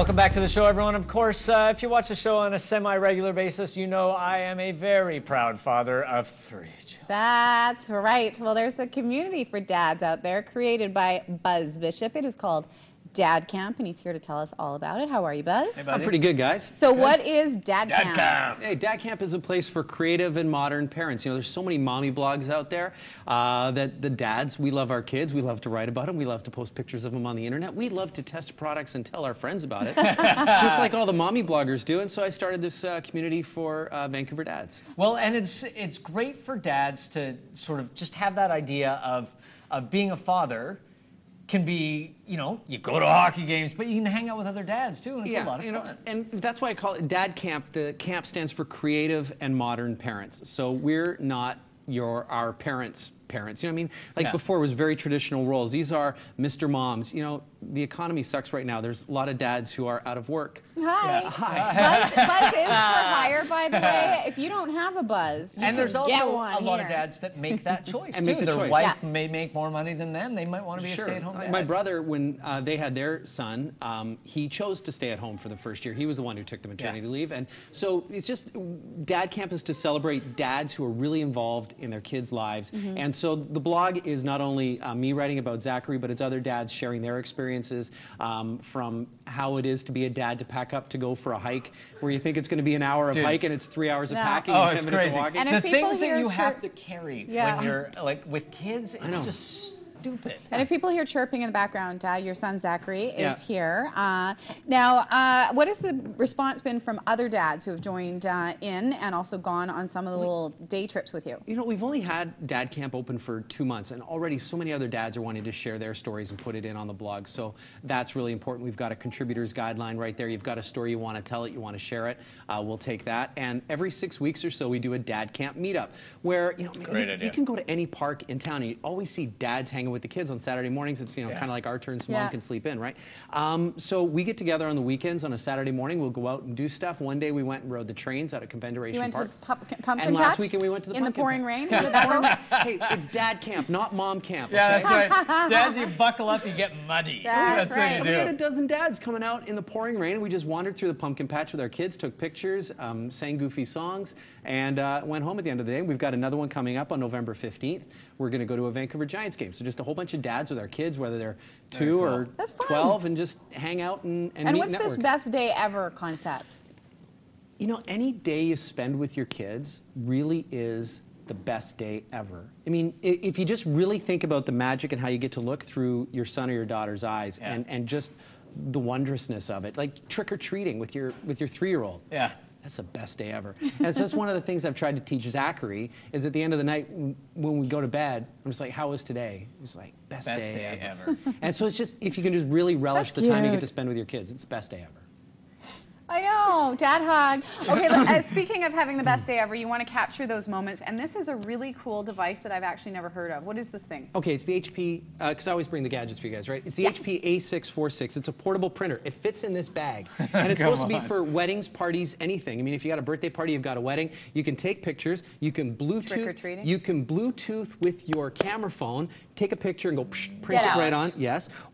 Welcome back to the show, everyone. Of course, if you watch the show on a semi-regular basis, you know I am a very proud father of 3. That's right. Well, there's a community for dads out there created by Buzz Bishop. It is called DadCAMP, and he's here to tell us all about it. How are you, Buzz? Hey, I'm pretty good, guys. So what is DadCAMP? Hey, DadCAMP is a place for creative and modern parents. You know, there's so many mommy blogs out there that the dads, we love our kids. We love to write about them. We love to post pictures of them on the internet. We love to test products and tell our friends about it, just like all the mommy bloggers do. And so I started this community for Vancouver dads. Well, and it's great for dads to sort of just have that idea of being a father. Can be, you know, you go to hockey games, but you can hang out with other dads too, and it's a lot of fun. And that's why I call it DadCAMP. The camp stands for Creative and Modern Parents. So we're not our parents' parents. You know what I mean? Like before, it was very traditional roles. These are Mr. Moms. You know, the economy sucks right now. There's a lot of dads who are out of work. Hi. Yeah. Hi. Buzz is for hire, by the way. If you don't have a Buzz, you and there's also get a lot of dads that make that choice and too. Make the Their choice. wife may make more money than them. They might want to be a stay-at-home dad. My brother, when they had their son, he chose to stay at home for the first year. He was the one who took the maternity leave. And so it's just, DadCAMP is to celebrate dads who are really involved in their kids' lives. And so the blog is not only me writing about Zachary, but it's other dads sharing their experiences from how it is to be a dad to pack up to go for a hike, where you think it's going to be an hour of hike and it's 3 hours of packing and 10 minutes of walking. And the things that you have to carry when you're like with kids, it's just stupid. And if people hear chirping in the background, your son Zachary is here. Now, what has the response been from other dads who have joined in and also gone on some of the little day trips with you? You know, we've only had DadCAMP open for 2 months, and already so many other dads are wanting to share their stories and put it in on the blog. So that's really important. We've got a contributor's guideline right there. You've got a story, you want to tell it, you want to share it. We'll take that. And every 6 weeks or so, we do a DadCAMP meetup where, you know, you can go to any park in town and you always see dads hanging with the kids on Saturday mornings. It's, you know, kind of like our turn, so mom can sleep in, right? So we get together on the weekends on a Saturday morning. We'll go out and do stuff. One day we went and rode the trains out at Compenderation Park. You went to the pumpkin and last patch? Weekend we went to the in pumpkin the pouring patch. rain? How did that go? Hey, it's DadCAMP, not mom camp. Yeah, that's right. Dads, you buckle up, you get muddy. That's right. what you do. We had a dozen dads coming out in the pouring rain, and we just wandered through the pumpkin patch with our kids, took pictures, sang goofy songs, and went home at the end of the day. We've got another one coming up on November 15th. We're going to go to a Vancouver Giants game. So just a whole bunch of dads with our kids, whether they're 2 or 12, and just hang out and meet, what's network. this best day ever concept? You know, any day you spend with your kids really is the best day ever. I mean, if you just really think about the magic and how you get to look through your son or your daughter's eyes and just the wondrousness of it, like trick-or-treating with your 3-year-old. Yeah. That's the best day ever. And so that's one of the things I've tried to teach Zachary, is at the end of the night, when we go to bed, I'm just like, how was today? It's like, best day ever. And so it's just, if you can just really relish the time you get to spend with your kids, it's the best day ever. I know, dad hug. Okay, speaking of having the best day ever, you want to capture those moments, and this is a really cool device that I've actually never heard of. What is this thing? Okay, it's the HP, because I always bring the gadgets for you guys, right? It's the HP A646. It's a portable printer. It fits in this bag, and it's supposed to be for weddings, parties, anything. I mean, if you got a birthday party, you've got a wedding, you can take pictures, you can Bluetooth. Trick-or-treating? You can Bluetooth with your camera phone, take a picture and go print it right on,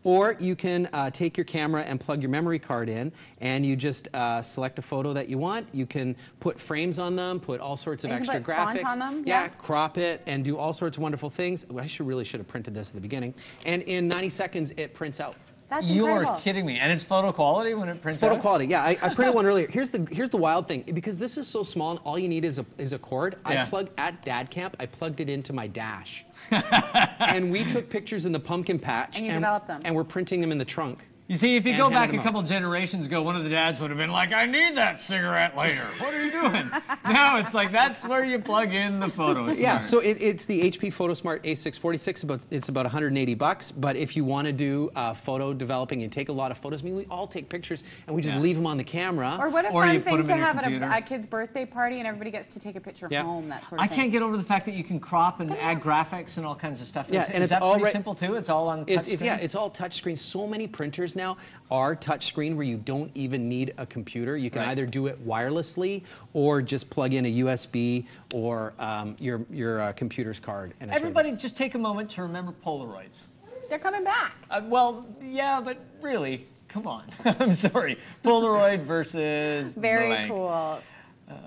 or you can take your camera and plug your memory card in, and you just select a photo that you want. You can put frames on them, put all sorts of extra graphics. Font on them? Yeah, crop it and do all sorts of wonderful things. I really should have printed this at the beginning. And in 90 seconds, it prints out. That's incredible. You're kidding me. And it's photo quality when it prints out? Photo quality, yeah. I printed one earlier. Here's the wild thing. Because this is so small and all you need is a cord, at DadCAMP, I plugged it into my dash. And we took pictures in the pumpkin patch. And you developed them. And we're printing them in the trunk. You see, if you go back a couple generations ago, one of the dads would have been like, I need that cigarette later. What are you doing? Now it's like, that's where you plug in the photos. Yeah, so it's the HP PhotoSmart A646. It's about 180 bucks. But if you want to do photo developing and take a lot of photos, I mean, we all take pictures and we just leave them on the camera. Or what a fun thing to have at a kid's birthday party and everybody gets to take a picture home, that sort of thing. I can't get over the fact that you can crop and add graphics and all kinds of stuff. Yeah, and is that pretty simple too? It's all on touchscreen? Yeah, it's all touchscreen. So many printers now are touchscreen where you don't even need a computer. You can either do it wirelessly or just plug in a USB or your computer's card. And everybody just take a moment to remember Polaroids. They're coming back. Well, yeah, but really, Come on. I'm sorry. Polaroid versus Very blank. cool. All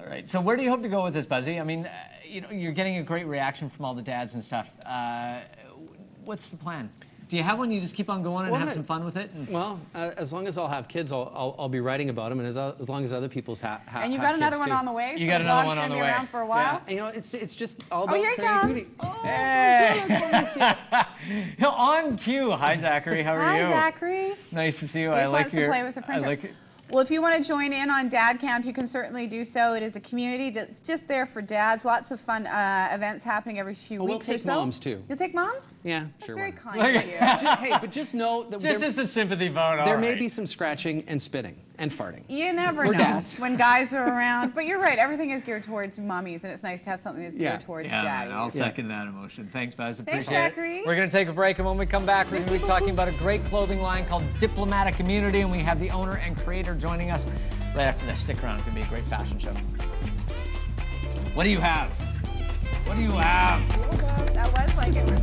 right. So where do you hope to go with this, Buzzy? I mean, you're getting a great reaction from all the dads and stuff. What's the plan? Do you have one? You just keep on going and have some fun with it? Well, as long as I'll have kids, I'll be writing about them, and as long as other people's have And you've got another one on the way. You got another one on the way. Around for a while. Yeah. It's just all about. Oh, here he comes. Hey. On cue. Hi, Zachary. How are you? Hi, Zachary. Nice to see you. He I like wants to play with the printer. Well, if you want to join in on DadCamp, you can certainly do so. It is a community that's just there for dads. Lots of fun events happening every few weeks or so. We'll take moms, too. You'll take moms? Yeah, that's sure. That's very kind of you. Hey, but just know that just as the sympathy vote, there may be some scratching and spitting and farting. You never know dads. when guys are around. But you're right, everything is geared towards mummies, and it's nice to have something that's geared towards daddies. I'll second that emotion. Thanks, Buzz. Thanks, Appreciate Zachary. it. We're going to take a break, and when we come back, we're going to be talking about a great clothing line called Diplomatic Community, and we have the owner and creator joining us right after this. Stick around. It's going to be a great fashion show. What do you have? What do you have? That was like it was